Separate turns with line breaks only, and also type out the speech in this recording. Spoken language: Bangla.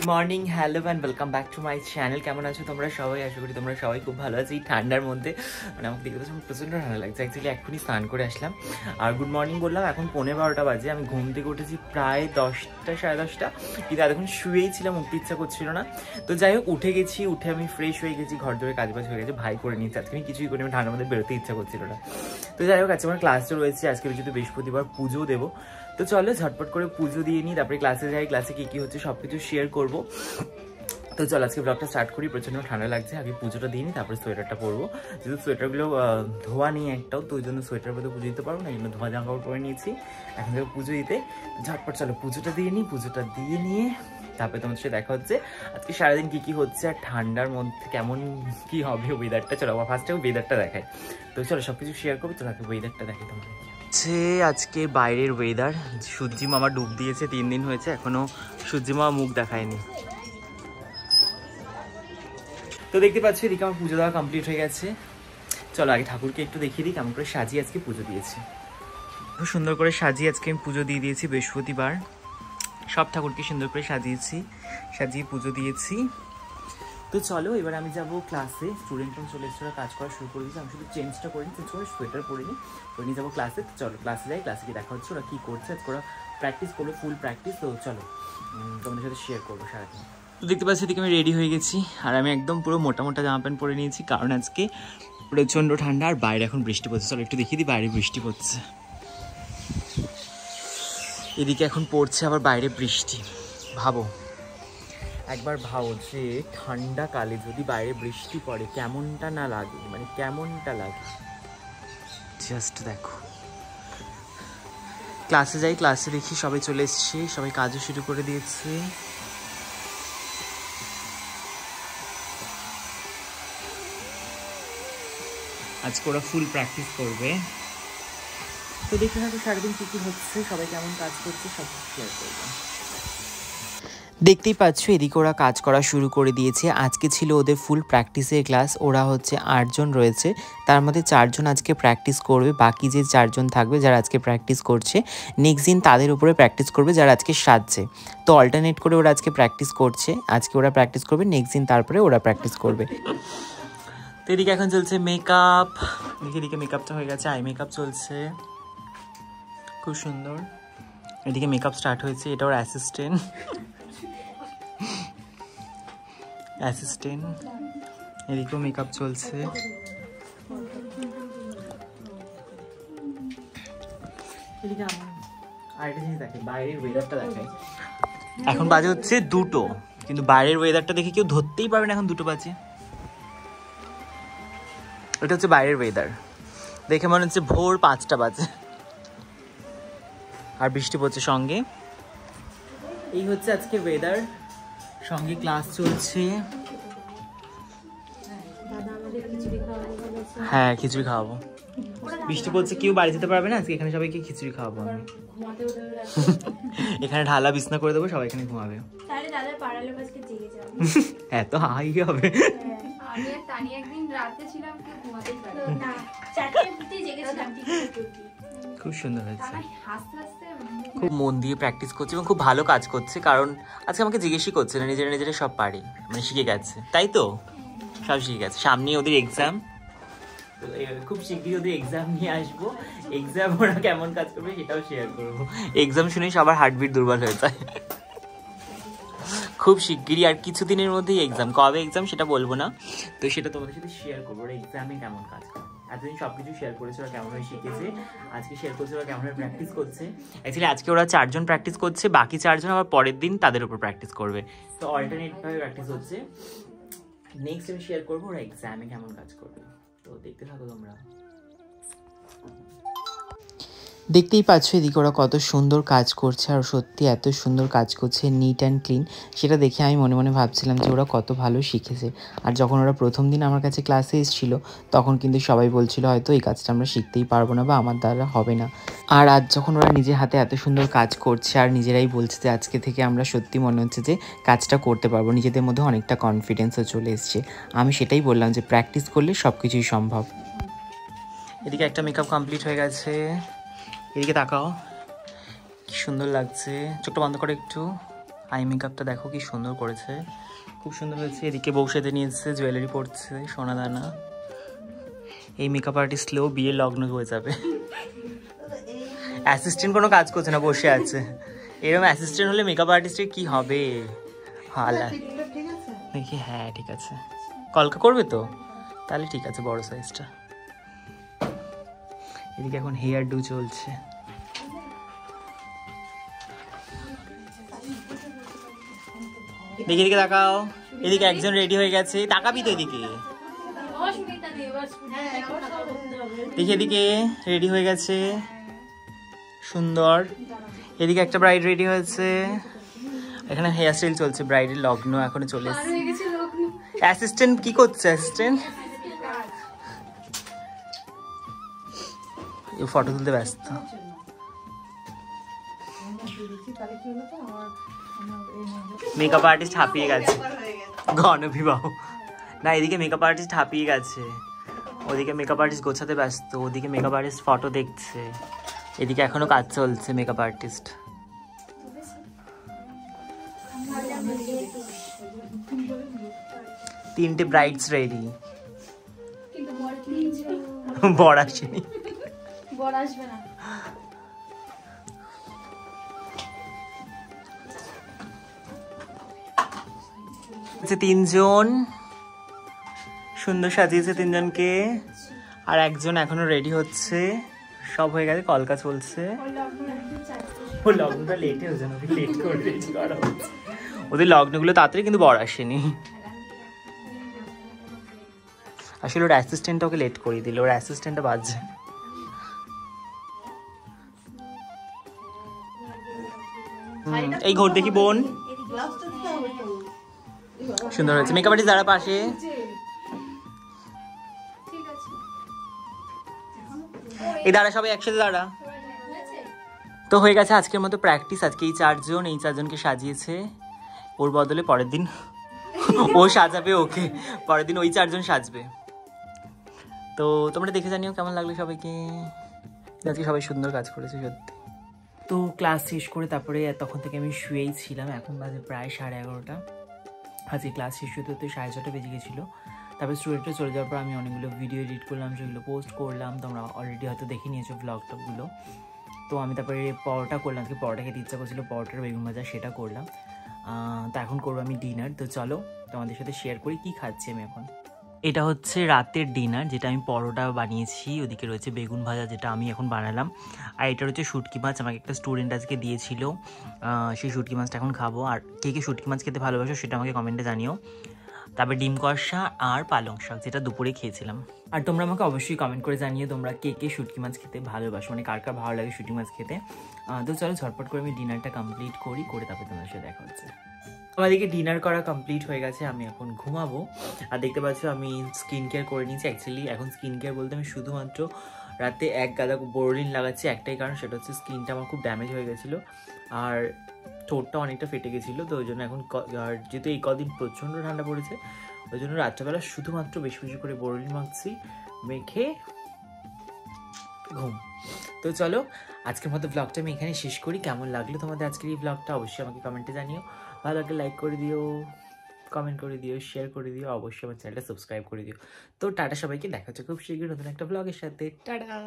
Morning, hello and welcome back to my channel. কেমন আছো তোমরা সবাই? আশা করি তোমরা সবাই খুব ভালো আছো এই ঠান্ডার মধ্যে। মানে আমাকে দেখতে পাচ্ছি প্রচণ্ড ঠান্ডা লাগছে। অ্যাকচুয়ালি এক্ষুনি স্নান করে আসলাম আর গুড মর্নিং বললাম। এখন 11:15 বাজে। আমি ঘুম থেকে উঠেছি প্রায় 10টা সাড়ে 10টা, কিন্তু এতক্ষণ শুয়েই ছিলাম, উঠতে ইচ্ছা করছিল না। তো যাই হোক উঠে গেছি, উঠে আমি ফ্রেশ হয়ে গেছি, ঘর ধরে কাজবাজ হয়ে গেছে, ভাই করে নিয়েছি। আজকে আমি কিছুই করি, আমি ঠান্ডার মধ্যে বেরোতে ইচ্ছা করছিল না। তো যাই হোক আজকে আমার ক্লাসও রয়েছে, আজকে যেহেতু বৃহস্পতিবার পুজো দেবো, তো চলো ঝটপট করে পুজো দিয়ে নিই, তারপরে ক্লাসে যাই। ক্লাসে কী কী হচ্ছে সব কিছু শেয়ার করবো। তো চল আজকে ব্লগটা স্টার্ট করি। প্রচণ্ড ঠান্ডা লাগছে, আগে পুজোটা দিয়ে নিই, তারপরে সোয়েটারটা পরবো। যেহেতু সোয়েটারগুলো ধোয়া নেই একটাও, তো ওই জন্য সোয়েটার মধ্যে পুজো দিতে পারবো না, এই জন্য ধোয়া জামা কাপড় পরে নিয়েছি এখন থেকে পুজো দিতে। ঝটপট চলো পুজোটা দিয়ে নিই। পুজোটা দিয়ে নিয়ে তারপরে তোমার সাথে দেখা হচ্ছে আজকে সারাদিন কী কী হচ্ছে আর ঠান্ডার মধ্যে কেমন কী হবে ওয়েদারটা। চলো ফার্স্টে ওয়েদারটা দেখায়। তো চলো সব কিছু শেয়ার করবো। চলো আগে ওয়েদারটা দেখাই তোমাদের। আজকে বাইরের ওয়েদার, সূর্যি মামা ডুব দিয়েছে, 3 দিন হয়েছে, এখনো সূর্যি মামা মুখ দেখায়নি। তো দেখতে পাচ্ছি এদিকে আমার পুজো দেওয়া কমপ্লিট হয়ে গেছে। চলো আগে ঠাকুরকে একটু দেখিয়ে দিই কেমন করে সাজিয়ে আজকে পুজো দিয়েছি। খুব সুন্দর করে সাজিয়ে আজকে আমি পুজো দিয়ে দিয়েছি। বৃহস্পতিবার সব ঠাকুরকে সুন্দর করে সাজিয়ে পুজো দিয়েছি। তো চলো এবার আমি যাবো ক্লাসে। স্টুডেন্টরা চলে এসে কাজ করা শুরু করে দিয়েছি। আমি শুধু চেঞ্জটা করিনি, চেঞ্জ করে সোয়েটার পরিনি, পরে নিয়ে যাবো ক্লাসে। তো চলো ক্লাসে যাই, ক্লাসে গিয়ে দেখা হচ্ছে ওরা কী করছে। আজকে ওরা প্র্যাকটিস করলো, ফুল প্র্যাকটিস। তো চলো তোমাদের সাথে শেয়ার করবো সারাদিন। তো দেখতে পাচ্ছি এদিকে আমি রেডি হয়ে গেছি আর আমি একদম পুরো মোটা মোটা জামা প্যান্ট পরে নিয়েছি, কারণ আজকে প্রচণ্ড ঠান্ডা আর বাইরে এখন বৃষ্টি পড়ছে। চলো একটু দেখিয়ে দিই, বাইরে বৃষ্টি পড়ছে। এদিকে এখন পড়ছে আবার বাইরে বৃষ্টি। একবার ভাবো যে ঠান্ডাকালে যদি বাইরে বৃষ্টি পড়ে কেমনটা না লাগে, মানে কেমনটা লাগে জাস্ট দেখো। ক্লাসে যাই, ক্লাসে দেখি সবাই চলে এসছে, সবাই কাজও শুরু করে দিয়েছে। আজকে ওরা ফুল প্র্যাকটিস করবে। তো দেখতে থাকো সারাদিন কী কী হচ্ছে, সবাই কেমন কাজ করছে সব শেয়ার করবো। দেখতেই পাচ্ছ এদিকে ওরা কাজ করা শুরু করে দিয়েছে। আজকে ছিল ওদের ফুল প্র্যাকটিসের ক্লাস। ওরা হচ্ছে 8 জন রয়েছে, তার মধ্যে 4 জন আজকে প্র্যাকটিস করবে। বাকি যে 4 জন থাকবে যারা আজকে প্র্যাকটিস করছে, নেক্সট দিন তাদের উপরে প্র্যাকটিস করবে যারা আজকে সাজছে। তো অল্টারনেট করে ওরা আজকে প্র্যাকটিস করছে। আজকে ওরা প্র্যাকটিস করবে, নেক্সট দিন তারপরে ওরা প্র্যাকটিস করবে। তো এদিকে এখন চলছে মেকআপ। এদিকে মেকআপটা হয়ে গেছে, আই মেকআপ চলছে, খুব সুন্দর। এদিকে মেকআপ স্টার্ট হয়েছে, এটা ওর অ্যাসিস্ট্যান্ট। এদিকেও মেকআপ চলছে। আরেকটা জিনিস দেখে, বাইরের ওয়েদারটা দেখায়। এখন বাজে হচ্ছে 2টো, কিন্তু বাইরের ওয়েদারটা দেখে কেউ ধরতেই পারবে না এখন 2টো বাজে। এটা হচ্ছে বাইরের ওয়েদার, দেখে মনে হচ্ছে ভোর 5টা বাজে আর বৃষ্টি পড়ছে সঙ্গে। এই হচ্ছে আজকের ওয়েদার, সঙ্গে ক্লাস চলছে। হ্যাঁ খিচুড়ি খাওয়াবো, বৃষ্টি পড়ছে, কেউ বাড়ি যেতে পারবে না আজকে, এখানে সবাইকে খিচুড়ি খাওয়াবো আমি। এখানে ঢালা বিছনা করে দেবো, সবাই এখানে ঘুমাবে। এত হাই হবে। খুব সুন্দর হয়েছে, খুব মন দিয়ে প্র্যাকটিস করছে এবং খুব ভালো কাজ করছে, কারণ আজকে আমাকে জিজ্ঞেসই করছে না, নিজেরা সব পারি, মানে শিখে গেছে, তাই তো সব শিখে গেছে। সামনে ওদের এক্সাম, খুব শিগগিরই ওদের এক্সাম নিয়ে আসবো। এক্সাম ওরা কেমন কাজ করবে সেটাও শেয়ার করবো। এক্সাম শুনেই সবার হার্টবিট দুর্বল হয়ে যায়। খুব শিগগিরই আর কিছুদিনের মধ্যেই এক্সাম, কবে এক্সাম সেটা বলবো না, তো সেটা তোমাদের সাথে শেয়ার করবো ওরা এক্সামে কেমন কাজ করে। এতদিন সবকিছু শেয়ার করেছে ওরা কেমনভাবে শিখেছে, আজকে শেয়ার করছে ওরা কেমনভাবে প্র্যাকটিস করছে। অ্যাকচুয়ালি আজকে ওরা 4 জন প্র্যাকটিস করছে, বাকি 4 জন আবার পরের দিন তাদের উপর প্র্যাকটিস করবে। তো অল্টারনেটভাবে প্র্যাকটিস হচ্ছে। নেক্সট আমি শেয়ার করবো ওরা এক্সামে কেমন কাজ করবে, তো দেখতে থাকো তোমরা। দেখতেই পাচ্ছ এদিকে ওরা কত সুন্দর কাজ করছে, আর সত্যি এত সুন্দর কাজ করছে, নিট অ্যান্ড ক্লিন। সেটা দেখে আমি মনে মনে ভাবছিলাম যে ওরা কত ভালো শিখেছে। আর যখন ওরা প্রথম দিন আমার কাছে ক্লাসে এসেছিলো তখন কিন্তু সবাই বলছিল হয়তো এই কাজটা আমরা শিখতেই পারবো না বা আমার দ্বারা হবে না। আর আজ যখন ওরা নিজের হাতে এত সুন্দর কাজ করছে আর নিজেরাই বলছে যে আজকে থেকে আমরা সত্যি মনে হচ্ছে যে কাজটা করতে পারবো, নিজেদের মধ্যে অনেকটা কনফিডেন্সও চলে এসছে। আমি সেটাই বললাম যে প্র্যাকটিস করলে সব কিছুই সম্ভব। এদিকে একটা মেকআপ কমপ্লিট হয়ে গেছে, এদিকে তাকাও কি সুন্দর লাগছে, চোখটা বন্ধ করে একটু। আই মেকআপটা দেখো কি সুন্দর করেছে, খুব সুন্দর হয়েছে। এদিকে বউ সেজে নিয়েছে, জুয়েলারি পরছে, সোনা দানা। এই মেকআপ আর্টিস্টলেও বিয়ের লগ্ন হয়ে যাবে। অ্যাসিস্ট্যান্ট কোনো কাজ করছে না, বসে আছে। এরকম অ্যাসিস্ট্যান্ট হলে মেকআপ আর্টিস্টের কি হবে হালা। দেখি হ্যাঁ ঠিক আছে, কলকা করবে তো তাহলে ঠিক আছে, বড় সাইজটা। এদিকে এখন হেয়ার ডু চলছে। দেখি এদিকে তাকাও, এদিকে একজন রেডি হয়ে গেছে, তাকাবি তো এদিকে। দেখি এদিকে রেডি হয়ে গেছে সুন্দর। এদিকে একটা ব্রাইড রেডি হয়েছে, এখানে হেয়ার স্টাইল চলছে, ব্রাইডের লগ্ন এখনো চলে এসেছে। অ্যাসিস্ট্যান্ট কি করছে? অ্যাসিস্ট্যান্ট ফটো তুলতে ব্যস্ত। মেকআপ আর্টিস্ট হাঁপিয়ে গেছে, গণবিবাহ না। এদিকে মেকআপ আর্টিস্ট হাঁপিয়ে গেছে, ওদিকে মেকআপ আর্টিস্ট গোছাতে ব্যস্ত, ওদিকে মেকআপ আর্টিস্ট ফটো দেখছে, এদিকে এখনো কাজ চলছে মেকআপ আর্টিস্ট। তিনটে ব্রাইডস রেডি, বর আসেনি। তিনজন সুন্দর সাজিয়েছে তিনজনকে, আর একজন এখনো রেডি হচ্ছে। সব হয়ে গেছে, কলকা চলছে। ও লগ্নটা লেটে হয়েছে না, লেট করে রেডি করা হচ্ছে। ওদের লগ্নগুলো তাড়াতাড়ি, কিন্তু বর আসেনি। আসলে ওর অ্যাসিস্ট্যান্ট ওকে লেট করে দিল, ওর অ্যাসিস্ট্যান্টটা বাজছে। এই ঘর দেখি বোন, সুন্দর হয়েছে। মেকআপ আর্টিস্ট দাঁড়া পাশে। এই দাঁড়া, সবাই একসাথে দাঁড়া। তো হয়ে গেছে আজকের মতো প্র্যাকটিস। আজকে এই চারজনকে সাজিয়েছে, ওর বদলে পরের দিন ও সাজাবে ওকে, পরের দিন ওই চারজন সাজবে। তো তোমরা দেখে জানিও কেমন লাগলো সবাইকে। আজকে সবাই সুন্দর কাজ করেছে সত্যি। তো ক্লাস শেষ করে তারপরে তখন থেকে আমি শুয়েই ছিলাম, এখন বাজে প্রায় 11:30। আজকে ক্লাস শেষ হতে হতে 6:30 বেজে গেছিলো। তারপরে স্টুডেন্টরা চলে যাওয়ার পর আমি অনেকগুলো ভিডিও এডিট করলাম, সেগুলো পোস্ট করলাম। তোমরা অলরেডি হয়তো দেখে নিয়েছো ব্লগগুলো। তো আমি তারপরে পরোটা করলাম, আজকে পরোটা খেতে ইচ্ছা করছিলো, পরোটার বেগুন ভাজা সেটা করলাম। তো এখন করবো আমি ডিনার। তো চলো তোমাদের সাথে শেয়ার করি কি খাচ্ছি আমি এখন। এটা হচ্ছে রাতের ডিনার, যেটা আমি পরোটা বানিয়েছি, ওদিকে রয়েছে বেগুন ভাজা যেটা আমি এখন বানালাম, আর এটা হচ্ছে শুটকি মাছ, আমাকে একটা স্টুডেন্ট আজকে দিয়েছিল। সেই শুটকি মাছটা এখন খাবো। আর কে কে শুটকি মাছ খেতে ভালোবাসো সেটা আমাকে কমেন্টে জানিও। তারপরে ডিম কষা আর পালং শাক, যেটা দুপুরে খেয়েছিলাম। আর তোমরা আমাকে অবশ্যই কমেন্ট করে জানিও তোমরা কে কে শুটকি মাছ খেতে ভালোবাসো, মানে কার কার ভালো লাগে শুটকি মাছ খেতে। তো চলো ঝটপট করে আমি ডিনারটা কমপ্লিট করে তারপরে তোমার সাথে দেখা হচ্ছে। আমাদেরকে ডিনার করা কমপ্লিট হয়ে গেছে, আমি এখন ঘুমাবো। আর দেখতে পাচ্ছ আমি স্কিন কেয়ার করে নিয়েছি। অ্যাকচুয়ালি এখন স্কিন কেয়ার বলতে আমি শুধুমাত্র রাতে এক গাদা বোরোলিন লাগাচ্ছি, একটাই কারণ, সেটা হচ্ছে স্কিনটা আমার খুব ড্যামেজ হয়ে গেছিলো আর ঠোঁটটা অনেকটা ফেটে গেছিলো। তো ওই জন্য এখন, আর যেহেতু এই কদিন প্রচণ্ড ঠান্ডা পড়েছে, ওই জন্য রাত্রেবেলা শুধুমাত্র বেশি বেশি করে বোরোলিন মাখছি, মেখে ঘুম। তো চলো আজকের মতো ব্লগটা আমি এখানে শেষ করি। কেমন লাগলো তোমাদের আজকের এই ব্লগটা অবশ্যই আমাকে কমেন্টে জানিও। ভালো লাগলে লাইক করে দিও, কমেন্ট করে দিও, শেয়ার করে দিও, অবশ্যই আমার চ্যানেলটা সাবস্ক্রাইব করে দিও। তো টাটা সবাইকে, দেখা হচ্ছে খুব শীঘ্রই নতুন একটা ব্লগের সাথে। টাটা।